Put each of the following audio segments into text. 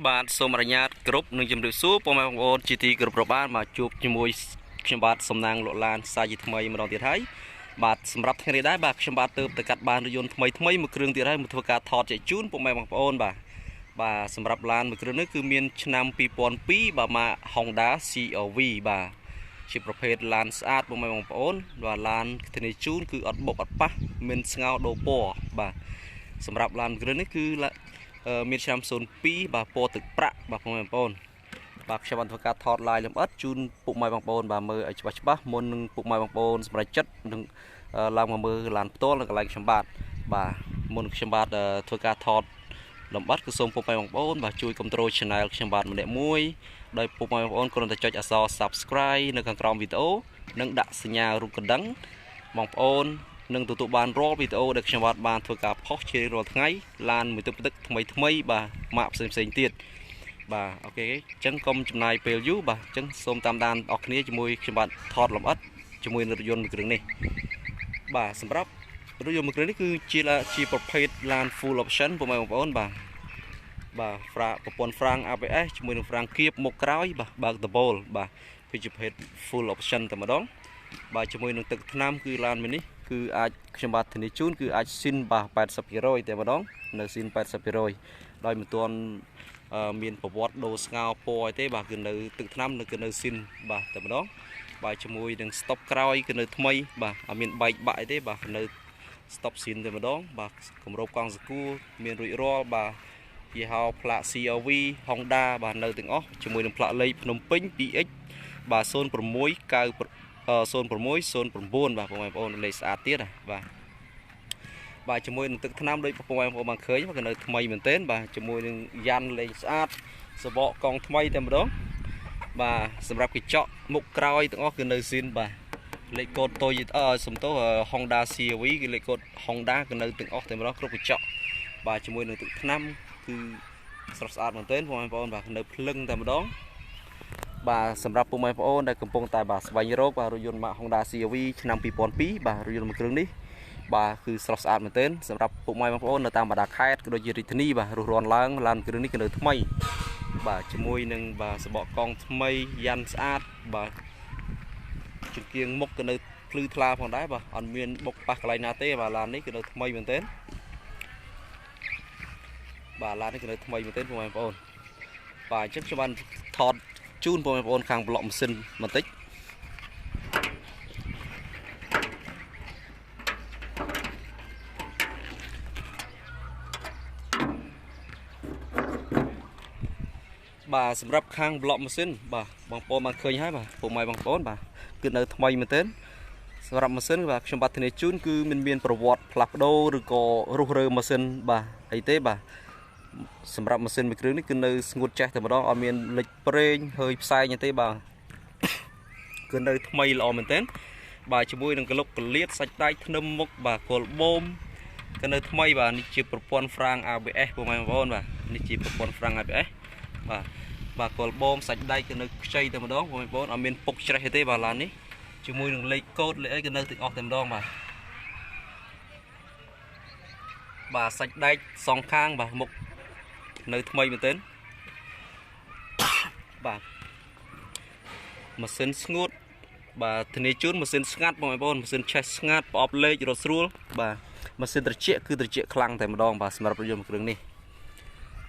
បាទសូមអនុញ្ញាតគ្រប់នឹងជំរាបសួរបងប្អូនជាទីគោរពរាប់អានមកជួបជាមួយខ្ញុំបាទសំណាងលោកឡានសាជាថ្មីម្ដងទៀតហើយបាទសម្រាប់ថ្ងៃនេះដែរបាទខ្ញុំបាទទើបតែកាត់បានរថយន្តថ្មីមួយគ្រឿងទៀតហើយមកធ្វើការថតចែកជូនពុកម៉ែបងប្អូនបាទសម្រាប់ឡានមួយគ្រឿងនេះគឺមានឆ្នាំ2002បាទមក Honda CRV បាទជាប្រភេទឡានស្អាតពុកម៉ែបងប្អូនបាទឡានធានាជូនគឺអត់បុកអត់ប៉ះមិនស្ងោដូរពណ៌បាទសម្រាប់ឡានគ្រឿងនេះគឺមានឆ្នាំ02បាទពណ៌ទឹកប្រាក់បាទបងប្អូនបាទខ្ញុំបានធ្វើការថត live លម្អិតជូនពុកម៉ែបងប្អូនបាទមើលឲ្យច្បាស់មុននឹងពុកម៉ែបងប្អូនសម្រាប់ចិត្តនឹងឡើងមកមើលឡានផ្ទាល់នៅកន្លែងខ្ញុំបាទមុនខ្ញុំបាទធ្វើការថតលម្អិតគឺសូមពុកម៉ែបងប្អូនបាទជួយគ្រប់គ្រង channel ខ្ញុំបាទម្នាក់មួយដោយពុកម៉ែបងប្អូនគ្រាន់តែចុចអក្សរ subscribe នៅខាងក្រោមវីដេអូនិងដាក់សញ្ញារូបកណ្ដឹងបងប្អូននឹងទទួលបានរាល់វីដេអូដែលខ្ញុំបានធ្វើការផុសជារៀងរាល់ថ្ងៃឡានមួយទឹកថ្មីបាទម៉ាកផ្សេងទៀតបាទអូខេអញ្ចឹងកុំចំណាយពេលយូរបាទអញ្ចឹងសូមតាមដានអរគ្នាជាមួយខ្ញុំបាទថតលម្អិតជាមួយរថយន្តមួយគ្រឿងនេះបាទសម្រាប់រថយន្តមួយគ្រឿងនេះគឺជាប្រភេទឡាន full option ពុកម៉ែបងប្អូនបាទប្រព័ន្ធហ្វ្រាំង ABS ជាមួយនឹងហ្វ្រាំងគៀបមុខក្រោយបាទបើកដបូលបាទគឺជាប្រភេទ full option តែម្ដងបាទជាមួយនឹងទឹកថ្នាំគឺឡានមួយនេះគឺអាចខ្ញុំបាទធានាជូនគឺអាចស៊ីនបាទ 80% តែម្ដងនៅស៊ីន 80% ដោយមិនទាន់មានប្រវត្តិដូរស្ងោពណ៌ទេបាទគឺនៅទឹកថ្នាំគឺនៅស៊ីនបាទតែម្ដងបាទជាមួយនឹង stop ក្រោយគឺនៅថ្មីបាទអត់មានបែកបាក់អីទេបាទនៅ stop ស៊ីនតែម្ដងបាទគម្របកង់សកួរមានរួចរាល់បាទយីហោផ្លាក CRV Honda បាទនៅទាំងអស់ជាមួយនឹងផ្លាកលេខភ្នំពេញ 2X បាទ0609បាទបងប្អូនលេខស្អាតទៀតបាទជាមួយនឹងទឹកថ្នាំដូចបងប្អូនបានឃើញគឺនៅថ្មីមែនទែនបាទជាមួយនឹងយ៉ាន់លេខស្អាតសបកកង់ថ្មីតែម្ដងបាទសម្រាប់កញ្ចក់មុខក្រោយទាំងអស់គឺនៅស៊ីនបាទលេខកូដតូយសំទោស Honda CRV គឺលេខកូដ Honda គឺនៅទាំងអស់តែម្ដងគ្រប់កញ្ចក់បាទជាមួយនឹងទឹកថ្នាំគឺស្រស់ស្អាតមែនទែនបងប្អូនបាទនៅភ្លឹងតែម្ដងបាទសម្រាប់ពុកម៉ែបងប្អូនដែលកំពុងតែបាទស្វែងរកបាទរថយន្តម៉ាក Honda CRV ឆ្នាំ2002បាទរថយន្តមួយគ្រឿងនេះបាទគឺស្រស់ស្អាតមែនទែនសម្រាប់ពុកម៉ែបងប្អូននៅតាមបណ្ដាខេត្តក៏ដូចជារាជធានីបាទរស់រានឡើងឡានគ្រឿងនេះគឺនៅថ្មីបាទជាមួយនឹងបាទសបកកង់ថ្មីយ៉ាន់ស្អាតបាទជង្គៀងមុខក៏នៅភ្លឺថ្លាផងដែរបាទអត់មានបុកប៉ះកន្លែងណាទេបាទឡាននេះគឺនៅថ្មីមែនទែនបាទឡាននេះគឺនៅថ្មីមែនទែនពុកម៉ែបងប្អូនបាទអញ្ចឹងខ្ញុំបានថតជូនបងប្អូនខាងប្លុកម៉ាស៊ីនបន្តិចបាទសម្រាប់ខាងប្លុកម៉ាស៊ីនបាទបងប្អូនបានឃើញហើយបាទពុកម៉ែបងប្អូនបាទគឺនៅថ្មីមែនទែនសម្រាប់ម៉ាស៊ីនបាទខ្ញុំបាទធានាជូនគឺមានប្រវត្តិផ្លាស់ប្ដូរឬក៏រុះរើម៉ាស៊ីនបាទអីទេបាទសម្រាប់ម៉ាស៊ីនមួយគ្រឿងនេះគឺនៅស្ងួតចេះតែម្ដងអត់មានលេចប្រេងហើយផ្សែងទេបាទគឺនៅថ្មីល្អមែនទែនបាទជាមួយនឹងក្លុកកលៀតសាច់ដែកធ្នឹមមុខបាទគល់បូមគឺនៅថ្មីបាទនេះជាប្រព័ន្ធហ្វ្រាំង ABS ពុកម៉ែបងប្អូនបាទនេះជាប្រព័ន្ធហ្វ្រាំង ABS បាទគល់បូមសាច់ដែកគឺនៅខ្ចីតែម្ដងបងប្អូនអត់មានពុកច្រេះទេបាទឡាននេះជាមួយនឹងលេខកូដលេខអីគឺនៅទាំងអស់តែម្ដងបាទសាច់ដែកសងខាងបាទមុខនៅថ្មីមែនទែនបាទម៉ាស៊ីនស្ងួតបាទធានាជូនម៉ាស៊ីនស្ងាត់បងប្អូនម៉ាស៊ីនឆេះស្ងាត់ប្រអប់លេខរត់ស្រួលបាទម៉ាស៊ីនត្រជាក់គឺត្រជាក់ខ្លាំងតែម្ដងបាទសម្រាប់រថយន្តមួយគ្រឿងនេះ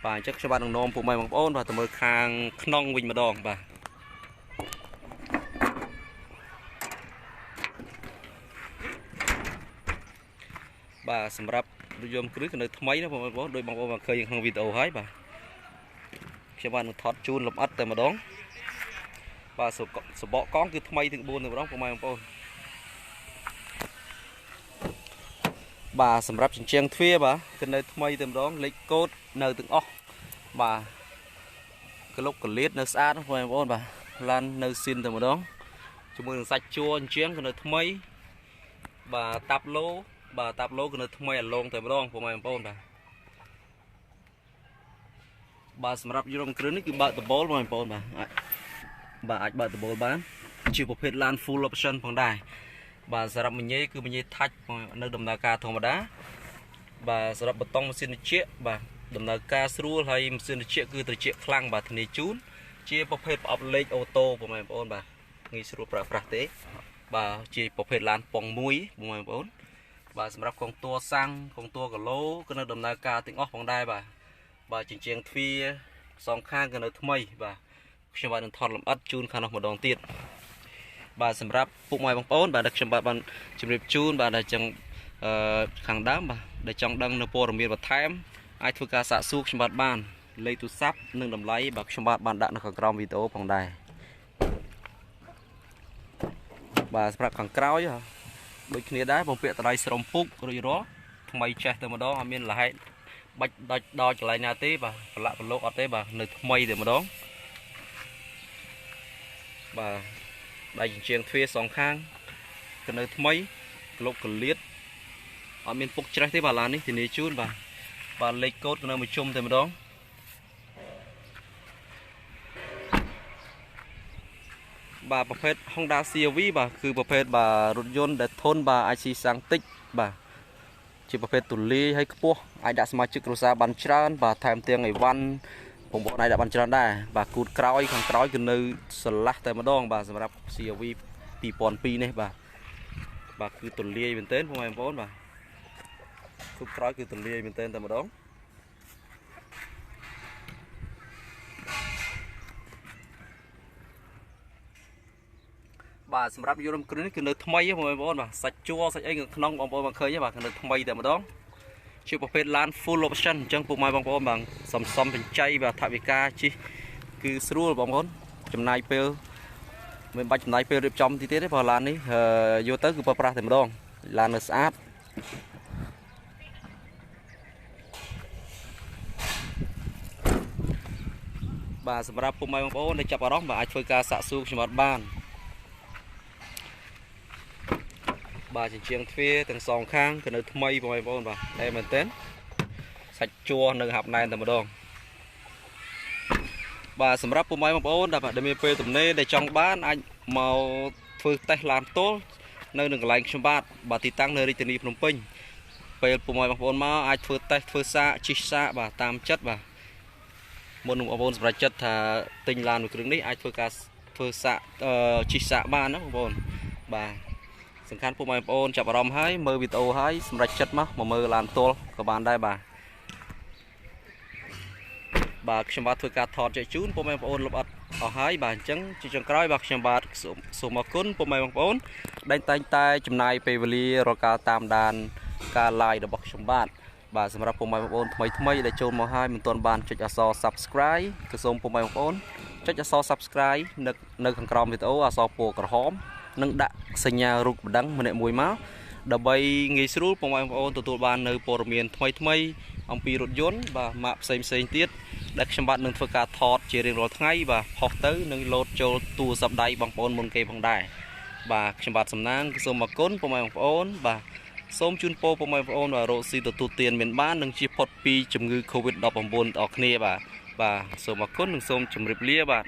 បាទអញ្ចឹងខ្ញុំបាទនឹងនាំពុកម៉ែបងប្អូនបាទទៅមើលខាងក្នុងវិញម្ដងបាទសម្រាប់រថយន្តគ្រឿងគឺនៅថ្មីណាបងប្អូនដោយបងប្អូនបានឃើញក្នុងវីដេអូហើយបាទខ្ញុំបាននឹងថតជូនលម្អិតតែម្ដងបាទសបកកង់គឺថ្មីទាំង4តែម្ដងពុកម៉ែបងប្អូនបាទសម្រាប់ជញ្ជាំងទ្វារបាទគឺនៅថ្មីតែម្ដងលេខកូដនៅទាំងអស់បាទក្លុកកលៀតនៅស្អាតបងប្អូនបាទឡាននៅស៊ីនតែម្ដងជាមួយនឹងសាច់ជួរជញ្ជាំងគឺនៅថ្មីបាទតាប់ឡូគឺនៅថ្មីអាឡងតែម្ដងពុកម៉ែបងប្អូនបាទសម្រាប់យន្តគ្រឿងនេះគឺបើកដបូលបងប្អូនបាទអាចបើកដបូលបានជាប្រភេទឡាន full option ផងដែរបាទសម្រាប់មញេគឺមញេថាច់នៅដំណើរការធម្មតាបាទសម្រាប់បតុងម៉ាស៊ីនត្រជាក់បាទ ដំណើរការស្រួលហើយម៉ាស៊ីនត្រជាក់គឺត្រជាក់ខ្លាំងបាទធានាជូនជាប្រភេទប្រអប់លេខអូតូបងប្អូនបាទងាយស្រួលប្រើប្រាស់ទេបាទជាប្រភេទឡានប៉ុងមួយបងប្អូនបាទសម្រាប់កងតួសាំងកងតួគីឡូក៏នៅដំណើរការទាំងអស់ផងដែរបាទជញ្ជាំងទ្វារសងខាងក៏នៅថ្មីបាទខ្ញុំបាទនឹងថតលម្អិតជូនខាងនោះម្ដងទៀតបាទសម្រាប់ពុកម៉ែបងប្អូនបាទដែលខ្ញុំបាទបានជម្រាបជូនបាទដែលចឹងខាងដើមបាទដែលចង់ដឹងនៅព័ត៌មានបន្ថែមអាចធ្វើការសាកសួរខ្ញុំបាទបានលេខទូរស័ព្ទនិងតម្លៃបាទខ្ញុំបាទបានដាក់នៅខាងក្រោមវីដេអូផងដែរបាទសម្រាប់ខាងក្រោយដូចគ្នាដែរបំពាក់តម្លៃស្រោមពុករួចរាល់ថ្មីចេះតែម្ដងអត់មានលហែកបាច់ដាច់ដល់កន្លែងណាទេបាទប្រឡាក់ប្រឡូកអត់ទេបាទនៅថ្មីតែម្ដងបាទដៃជញ្ជាំងទ្វារសងខាងក៏នៅថ្មីក្លុបកលៀតអត់មានពុកច្រេះទេបាទឡាននេះធានាជូនបាទលេខកូដក៏នៅមួយជុំតែម្ដងបាទប្រភេទ Honda CRV បាទគឺប្រភេទបាទរថយន្តដែលធន់បាទអាចស៊ីសាំងតិចបាទជាប្រភេទទូលាយហើយខ្ពស់អាចដាក់សមាជិកគ្រួសារបានច្រើនបាទថែមទាំងអីវ៉ាន់បងប្អូនអាចដាក់បានច្រើនដែរបាទគូតក្រោយខាងក្រោយគឺនៅស្រឡះតែម្ដងបាទសម្រាប់ CRV 2002នេះបាទគឺទូលាយមែនទែនបងប្អូនបាទគូតក្រោយគឺទូលាយមែនទែនតែម្ដងបាទសម្រាប់យន្តគ្រឿងនេះគឺនៅថ្មីបងប្អូនបាទសាច់ជួរសាច់អីក្នុងបងប្អូនបានឃើញទេបាទគឺនៅថ្មីតែម្ដងជាប្រភេទឡាន full option អញ្ចឹងពុកម៉ែបងប្អូនបាទសំបច្ច័យបាទថវិកាជិះគឺស្រួលបងប្អូនចំណាយពេលមិនបាច់ចំណាយពេលរៀបចំទីទៀតទេព្រោះឡាននេះយកទៅគឺប្រើប្រាស់តែម្ដងឡាននៅស្អាតបាទសម្រាប់ពុកម៉ែបងប្អូនដែលចាប់អារម្មណ៍បាទអាចធ្វើការសាកសួរខ្ញុំបានបាទជញ្ជាំងទ្វារទាំងសងខាងក៏នៅថ្មីបងប្អូនបាទតែមែនទែនសាច់ជួរនៅហាប់ណែនតែម្ដងបាទសម្រាប់ពុកម៉ែបងប្អូនដែលមានពេលទំនេរដែលចង់បានអាចមកធ្វើតេស្តឡានផ្ទាល់នៅនឹងកន្លែងខ្ញុំបាទទីតាំងនៅរាជធានីភ្នំពេញពេលពុកម៉ែបងប្អូនមកអាចធ្វើតេស្តធ្វើសាកជិះសាកបាទតាមចិត្តបាទមុននឹងបងប្អូនសម្រាប់ចិត្តថាទិញឡានមួយគ្រឿងនេះអាចធ្វើការធ្វើសាកជិះសាកបានណាបងប្អូនបាទសំខាន់ពុកម៉ែបងប្អូនចាប់អារម្មណ៍ហើយមើលវីដេអូហើយសម្រាប់ចិត្តមកមើលឡានផ្ទាល់ក៏បានដែរបាទខ្ញុំបាទធ្វើការថតចែកជូនពុកម៉ែបងប្អូនលុបអត់អស់ហើយបាទអញ្ចឹងជាចុងក្រោយបាទខ្ញុំបាទសូមអរគុណពុកម៉ែបងប្អូនដែលតែងតែចំណាយពេលវេលារកការតាមដានការ live របស់ខ្ញុំបាទសម្រាប់ពុកម៉ែបងប្អូនថ្មីដែលចូលមកហើយមិនទាន់បានចុចអក្សរ subscribe ក៏សូមពុកម៉ែបងប្អូនចុចអក្សរ subscribe នៅខាងក្រោមវីដេអូអក្សរពណ៌ក្រហមនិងដាក់សញ្ញារូបបណ្ដឹងម្នាក់មួយមកដើម្បីងាយស្រួលពុកម៉ែបងប្អូនទទួលបាននៅព័ត៌មានថ្មីអំពីរថយន្តបាទម៉ាកផ្សេងទៀតដែលខ្ញុំបាទនឹងធ្វើការថតជារៀងរាល់ថ្ងៃបាទផុសទៅនឹងលោតចូលទូរស័ព្ទដៃបងប្អូនមុនគេផងដែរបាទខ្ញុំបាទសំណាងសូមអរគុណពុកម៉ែបងប្អូនបាទសូមជូនពរពុកម៉ែបងប្អូនបាទរកស៊ីទទួលទានមានបាននិងជៀសផុតពីជំងឺ Covid-19 ដល់គ្នាបាទសូមអរគុណនិងសូមជម្រាបលាបាទ